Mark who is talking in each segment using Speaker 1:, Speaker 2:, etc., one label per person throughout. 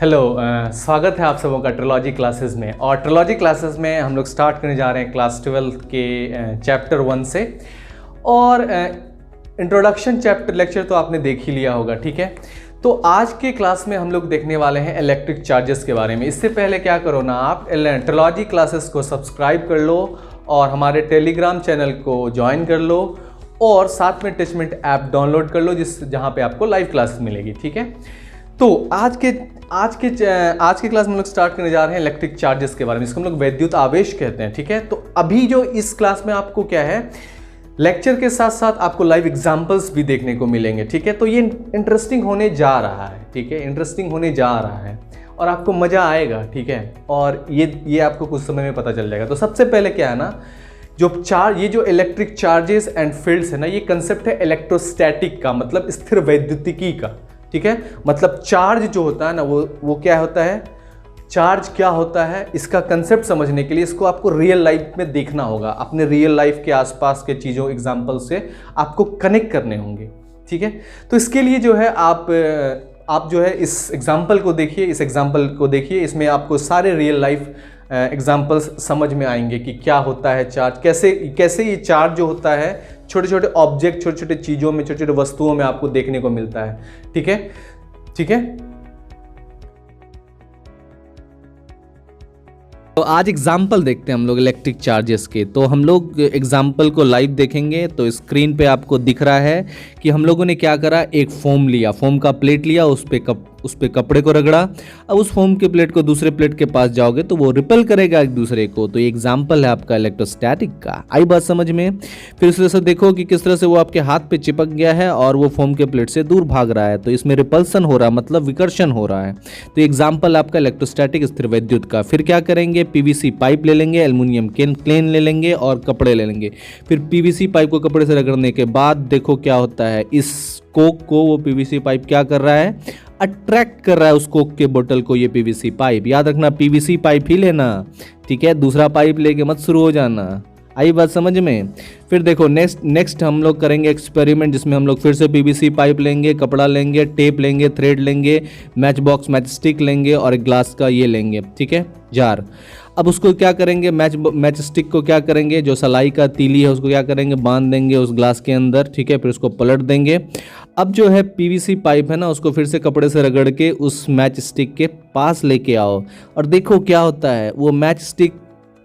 Speaker 1: Hello, स्वागत है आप सबों का ट्रिलॉजी क्लासेस में। और ट्रिलॉजी क्लासेस में हम लोग स्टार्ट करने जा रहे हैं क्लास 12 के चैप्टर 1 से। और इंट्रोडक्शन चैप्टर लेक्चर तो आपने देख ही लिया होगा, ठीक है। तो आज के क्लास में हम लोग देखने वाले हैं इलेक्ट्रिक चार्जेस के बारे में। इससे पहले क्या करो ना, आप ट्रिलॉजी क्लासेस को सब्सक्राइब कर लो और हमारे टेलीग्राम चैनल को ज्वाइन कर लो और साथ में टेचमेंट ऐप डाउनलोड कर लो जहाँ पे आपको लाइव क्लासेस मिलेगी, ठीक है। तो आज के क्लास में हम लोग स्टार्ट करने जा रहे हैं इलेक्ट्रिक चार्जेस के बारे में। इसको हम लोग वैद्युत आवेश कहते हैं, ठीक है। तो अभी जो इस क्लास में आपको क्या है, लेक्चर के साथ साथ आपको लाइव एग्जांपल्स भी देखने को मिलेंगे, ठीक है। तो ये इंटरेस्टिंग होने जा रहा है, ठीक है, इंटरेस्टिंग होने जा रहा है और आपको मज़ा आएगा, ठीक है। और ये आपको कुछ समय में पता चल जाएगा। तो सबसे पहले क्या है ना, ये जो इलेक्ट्रिक चार्जेस एंड फील्ड्स है ना, ये कंसेप्ट है इलेक्ट्रोस्टैटिक का, मतलब स्थिर वैद्युतिकी का, ठीक है। मतलब चार्ज जो होता है ना, वो क्या होता है, चार्ज क्या होता है, इसका कंसेप्ट समझने के लिए इसको आपको रियल लाइफ में देखना होगा। अपने रियल लाइफ के आसपास के चीज़ों एग्जांपल से आपको कनेक्ट करने होंगे, ठीक है। तो इसके लिए जो है आप जो है इस एग्जांपल को देखिए, इसमें आपको सारे रियल लाइफ एग्जाम्पल्स समझ में आएंगे कि क्या होता है चार्ज, कैसे ये चार्ज जो होता है छोटे छोटे ऑब्जेक्ट, छोटे छोटे चीज़ों में, छोटे छोटे वस्तुओं में आपको देखने को मिलता है, ठीक है, ठीक है। तो आज एग्जाम्पल देखते हैं हम लोग इलेक्ट्रिक चार्जेस के। तो हम लोग एग्जाम्पल को लाइव देखेंगे। तो स्क्रीन पे आपको दिख रहा है कि हम लोगों ने क्या करा, एक फोम लिया, फोम का प्लेट लिया, उस पे कपड़े को रगड़ा। अब उस फोम के प्लेट को दूसरे प्लेट के पास जाओगे तो वो रिपेल करेगा एक दूसरे को। तो ये एग्जाम्पल है आपका इलेक्ट्रोस्टैटिक का। आई बात समझ में। फिर उस तरह से देखो कि किस तरह से वो आपके हाथ पे चिपक गया है और वो फोम के प्लेट से दूर भाग रहा है। तो इसमें रिपल्सन हो रहा है, मतलब विकर्षण हो रहा है। तो एग्जाम्पल आपका इलेक्ट्रोस्टैटिक स्थिर वैद्युत का। फिर क्या करेंगे, पीवीसी पाइप ले लेंगे, एल्युमिनियम केन ले लेंगे और कपड़े ले लेंगे। फिर पीवीसी पाइप को कपड़े से रगड़ने के बाद देखो क्या होता है, इस कोक को वो पीवीसी पाइप क्या कर रहा है, अट्रैक्ट कर रहा है उस कोक के बोतल को ये पीवीसी पाइप। याद रखना पीवीसी पाइप ही लेना, ठीक है, दूसरा पाइप लेके मत शुरू हो जाना। आई बात समझ में। फिर देखो नेक्स्ट हम लोग करेंगे एक्सपेरिमेंट, जिसमें हम लोग फिर से पीवीसी पाइप लेंगे, कपड़ा लेंगे, टेप लेंगे, थ्रेड लेंगे, मैच बॉक्स, मैच स्टिक लेंगे और एक ग्लास का ये लेंगे, ठीक है, जार। अब उसको क्या करेंगे, मैच स्टिक को क्या करेंगे, जो सलाई का तीली है उसको क्या करेंगे, बांध देंगे उस ग्लास के अंदर, ठीक है। फिर उसको पलट देंगे। अब जो है पीवीसी पाइप है ना, उसको फिर से कपड़े से रगड़ के उस मैच स्टिक के पास लेके आओ और देखो क्या होता है, वो मैच स्टिक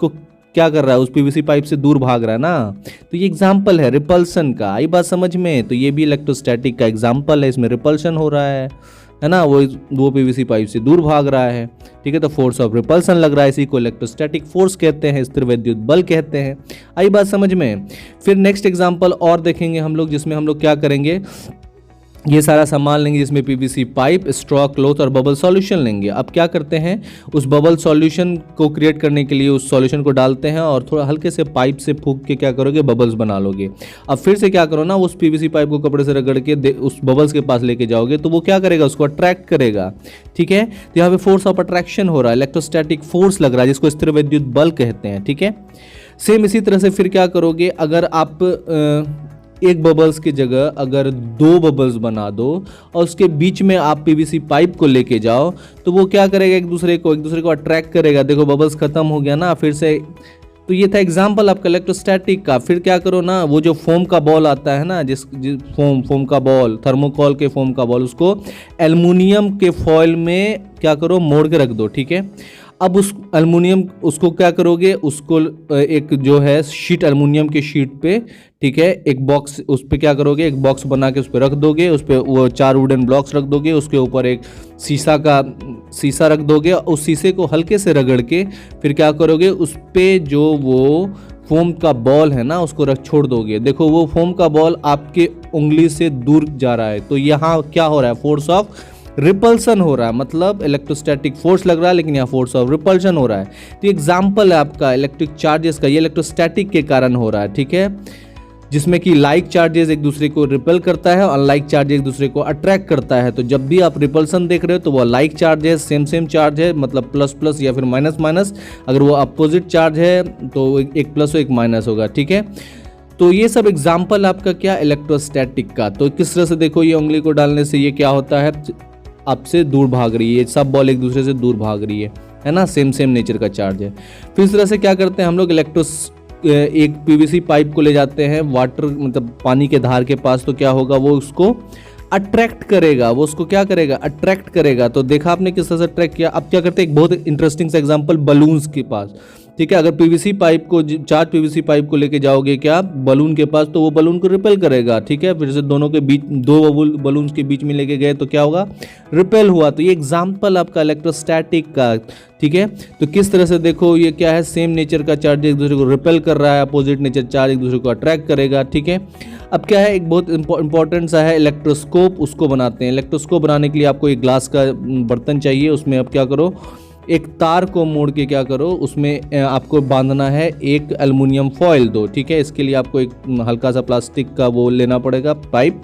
Speaker 1: को क्या कर रहा है, उस पीवीसी पाइप से दूर भाग रहा है ना। तो ये एग्जाम्पल है रिपल्सन का। आई बात समझ में। तो ये भी इलेक्ट्रोस्टैटिक का एग्जाम्पल है, इसमें रिपल्सन हो रहा है ना, वो पीवीसी पाइप से दूर भाग रहा है, ठीक है। तो फोर्स ऑफ रिपल्सन लग रहा है, इसी को इलेक्ट्रोस्टैटिक फोर्स कहते हैं, स्थिर वैद्युत बल कहते हैं। आई बात समझ में। फिर नेक्स्ट एग्जाम्पल और देखेंगे हम लोग, जिसमें हम लोग क्या करेंगे, ये सारा सामान लेंगे, जिसमें पीवीसी पाइप, स्ट्रॉ, क्लॉथ और बबल सॉल्यूशन लेंगे। अब क्या करते हैं, उस बबल सॉल्यूशन को क्रिएट करने के लिए उस सॉल्यूशन को डालते हैं और थोड़ा हल्के से पाइप से फूंक के क्या करोगे, बबल्स बना लोगे। अब फिर से क्या करो ना, उस पीवीसी पाइप को कपड़े से रगड़ के उस बबल्स के पास लेके जाओगे तो वो क्या करेगा, उसको अट्रैक्ट करेगा, ठीक है। तो यहाँ पे फोर्स ऑफ अट्रैक्शन हो रहा है, इलेक्ट्रोस्टैटिक फोर्स लग रहा है, जिसको स्थिर वैद्युत बल कहते हैं, ठीक है। सेम इसी तरह से फिर क्या करोगे, अगर आप एक बबल्स की जगह अगर दो बबल्स बना दो और उसके बीच में आप पीवीसी पाइप को लेके जाओ तो वो क्या करेगा, एक दूसरे को अट्रैक्ट करेगा। देखो बबल्स खत्म हो गया ना फिर से। तो ये था एग्जाम्पल आपका इलेक्ट्रोस्टैटिक का। फिर क्या करो ना, वो जो फोम का बॉल आता है ना, जिस फोम का बॉल, थर्मोकॉल के फोम का बॉल, उसको एल्युमिनियम के फॉइल में क्या करो, मोड़ के रख दो, ठीक है। अब उसको क्या करोगे, उसको एक जो है शीट, एल्युमिनियम की शीट पे, ठीक है, एक बॉक्स, उस पर क्या करोगे, एक बॉक्स बना के उस पर रख दोगे, उस पर वो 4 वुडन ब्लॉक्स रख दोगे, उसके ऊपर एक शीशा रख दोगे। उस शीशे को हल्के से रगड़ के फिर क्या करोगे, उस पर जो वो फोम का बॉल है ना, उसको छोड़ दोगे। देखो वो फोम का बॉल आपके उंगली से दूर जा रहा है। तो यहाँ क्या हो रहा है, फोर्स ऑफ रिपल्सन हो रहा है, मतलब इलेक्ट्रोस्टैटिक फोर्स लग रहा है लेकिन यहाँ फोर्स ऑफ रिपल्शन हो रहा है। तो एग्जाम्पल है आपका इलेक्ट्रिक चार्जेस का, ये इलेक्ट्रोस्टैटिक के कारण हो रहा है, ठीक है, जिसमें कि लाइक चार्जेस एक दूसरे को रिपेल करता है और अनलाइक चार्ज एक दूसरे को अट्रैक्ट करता है। तो जब भी आप रिपल्सन देख रहे हो तो वो लाइक चार्ज है, सेम चार्ज है, मतलब प्लस प्लस या फिर माइनस। अगर वो अपोजिट चार्ज है तो एक प्लस और एक माइनस होगा, ठीक है। तो ये सब एग्जाम्पल आपका क्या, इलेक्ट्रोस्टैटिक का। तो किस तरह से देखो, ये उंगली को डालने से ये क्या होता है, आपसे दूर भाग रही है, सब बॉल एक दूसरे से दूर भाग रही है ना, सेम सेम नेचर का चार्ज है। फिर इस तरह से क्या करते हैं हम लोग, एक पीवीसी पाइप को ले जाते हैं वाटर मतलब पानी के धार के पास, तो क्या होगा, वो उसको अट्रैक्ट करेगा, वो उसको क्या करेगा, अट्रैक्ट करेगा। तो देखा आपने किस तरह से अट्रैक्ट किया। अब क्या करते हैं, एक बहुत इंटरेस्टिंग सा एग्जांपल बलून्स के पास, ठीक है, अगर पीवीसी पाइप को, चार्ज पीवीसी पाइप को लेके जाओगे क्या बलून के पास, तो वो बलून को रिपेल करेगा, ठीक है। फिर से दोनों के बीच, दो बलून्स के बीच में लेके गए तो क्या होगा, रिपेल हुआ। तो ये एग्जाम्पल आपका इलेक्ट्रोस्टैटिक का, ठीक है। तो किस तरह से देखो, ये क्या है, सेम नेचर का चार्ज एक दूसरे को रिपेल कर रहा है, अपोजिट नेचर चार्ज एक दूसरे को अट्रैक्ट करेगा, ठीक है। अब क्या है, एक बहुत इंपॉर्टेंट सा है इलेक्ट्रोस्कोप, उसको बनाते हैं। इलेक्ट्रोस्कोप बनाने के लिए आपको एक ग्लास का बर्तन चाहिए, उसमें अब क्या करो, एक तार को मोड़ के क्या करो, उसमें आपको बांधना है एक एल्युमिनियम फॉयल दो, ठीक है। इसके लिए आपको एक हल्का सा प्लास्टिक का वो लेना पड़ेगा पाइप,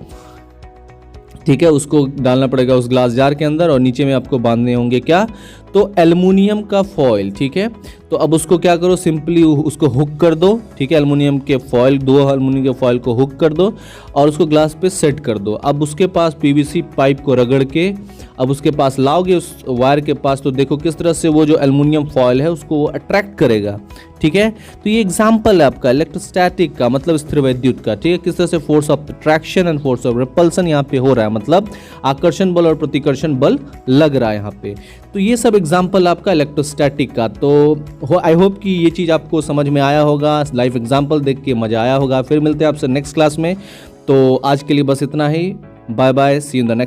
Speaker 1: ठीक है, उसको डालना पड़ेगा उस ग्लास जार के अंदर, और नीचे में आपको बांधने होंगे क्या, तो एल्युमिनियम का फॉयल, ठीक है। तो अब उसको क्या करो, सिंपली उसको हुक कर दो, ठीक है, एल्युमिनियम के फॉयल, दो एल्युमिनियम के फॉयल को हुक कर दो और उसको ग्लास पे सेट कर दो। अब उसके पास पीवीसी पाइप को रगड़ के अब उसके पास लाओगे उस वायर के पास, तो देखो किस तरह से वो जो एल्युमिनियम फॉयल है उसको वो अट्रैक्ट करेगा, ठीक है। तो ये एग्जाम्पल है आपका इलेक्ट्रोस्टैटिक का, मतलब स्थिर वैद्युत का, ठीक है। किस तरह से force of attraction and force of repulsion यहाँ पे हो रहा है, मतलब आकर्षण बल और प्रतिकर्षण बल लग रहा है यहाँ पे। तो ये सब एग्जाम्पल आपका इलेक्ट्रोस्टैटिक का। तो आई होप कि ये चीज़ आपको समझ में आया होगा, लाइव एग्जाम्पल देख के मज़ा आया होगा। फिर मिलते हैं आपसे नेक्स्ट क्लास में। तो आज के लिए बस इतना ही, bye bye, see in the next.